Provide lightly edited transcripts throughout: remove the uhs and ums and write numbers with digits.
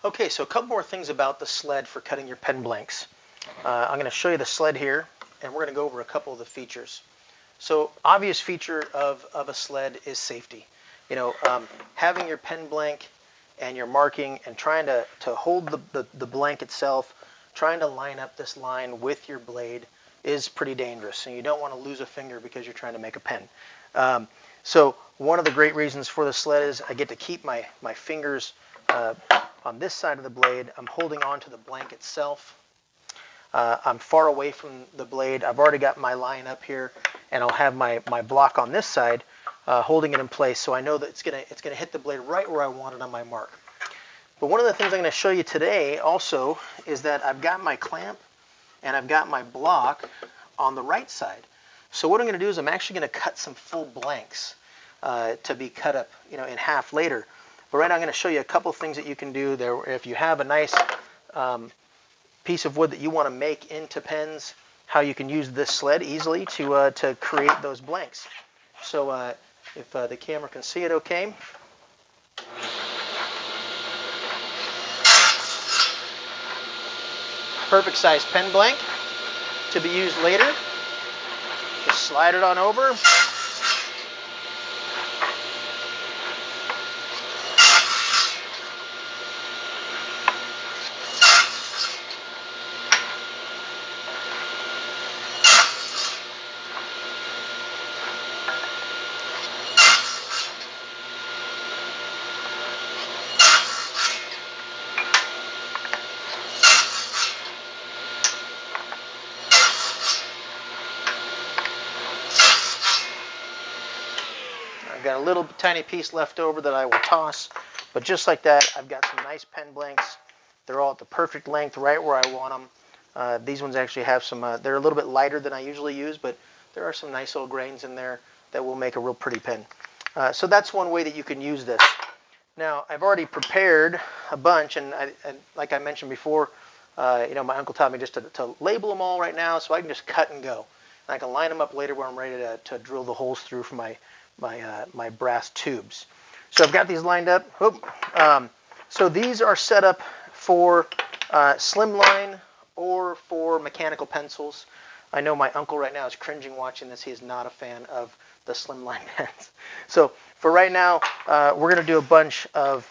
Okay, so a couple more things about the sled for cutting your pen blanks. I'm going to show you the sled here, and we're going to go over a couple of the features. So, obvious feature of a sled is safety. Having your pen blank and your marking and trying to hold the blank itself, trying to line up this line with your blade is pretty dangerous, and you don't want to lose a finger because you're trying to make a pen. So one of the great reasons for the sled is I get to keep my fingers on this side of the blade. I'm holding on to the blank itself. I'm far away from the blade. I've already got my line up here, and I'll have my block on this side holding it in place, so I know that it's gonna hit the blade right where I want it on my mark. But one of the things I'm going to show you today also is that I've got my clamp and I've got my block on the right side. So what I'm going to do is I'm actually going to cut some full blanks to be cut up, in half later. But right now I'm going to show you a couple things that you can do there. If you have a nice piece of wood that you want to make into pens, how you can use this sled easily to create those blanks. So if the camera can see it okay. Perfect size pen blank to be used later. Just slide it on over. I've got a little tiny piece left over that I will toss, but just like that, I've got some nice pen blanks. They're all at the perfect length, right where I want them. These ones actually have some, they're a little bit lighter than I usually use, but there are some nice little grains in there that will make a real pretty pen. So that's one way that you can use this. Now, I've already prepared a bunch, and like I mentioned before, my uncle taught me just to label them all right now, so I can just cut and go. And I can line them up later when I'm ready to drill the holes through for my brass tubes. So I've got these lined up. So these are set up for slimline or for mechanical pencils. I know my uncle right now is cringing watching this. He is not a fan of the slimline pens. So for right now, we're going to do a bunch of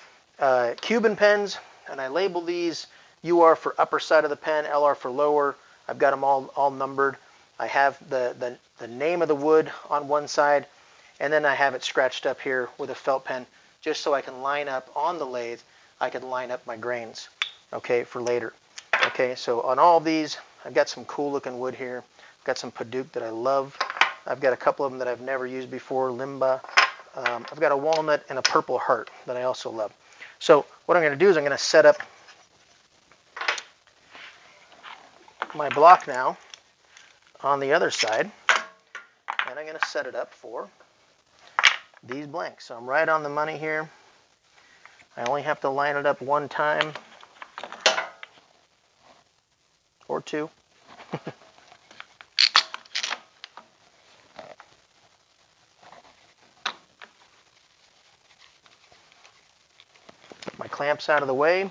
Cuban pens, and I label these UR for upper side of the pen, LR for lower. I've got them all numbered. I have the name of the wood on one side, and then I have it scratched up here with a felt pen just so I can line up on the lathe. I can line up my grains, okay, for later. Okay, so on all of these, I've got some cool looking wood here. I've got some Paduke that I love. I've got a couple of them that I've never used before, Limba. I've got a walnut and a purple heart that I also love. So what I'm going to do is I'm going to set up my block now on the other side, and I'm going to set it up for these blanks. So I'm right on the money here. I only have to line it up one time or two. My clamps out of the way.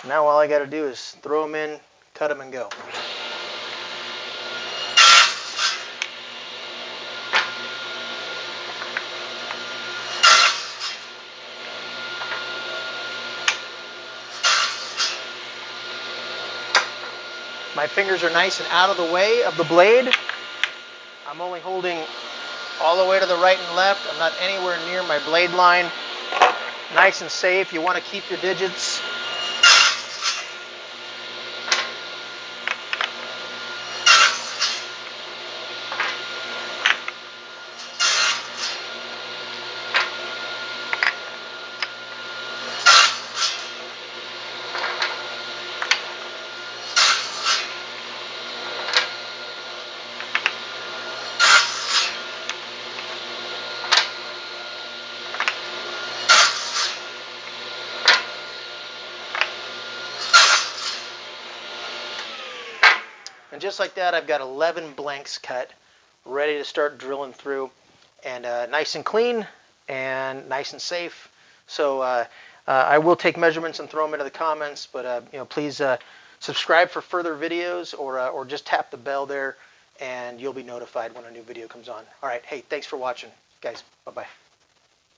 Now all I got to do is throw them in, cut them, and go. My fingers are nice and out of the way of the blade. I'm only holding all the way to the right and left. I'm not anywhere near my blade line. Nice and safe. You want to keep your digits. And just like that, I've got 11 blanks cut, ready to start drilling through, and nice and clean and nice and safe. So I will take measurements and throw them into the comments, but please subscribe for further videos, or just tap the bell there, and you'll be notified when a new video comes on. All right, hey, thanks for watching, guys. Bye-bye.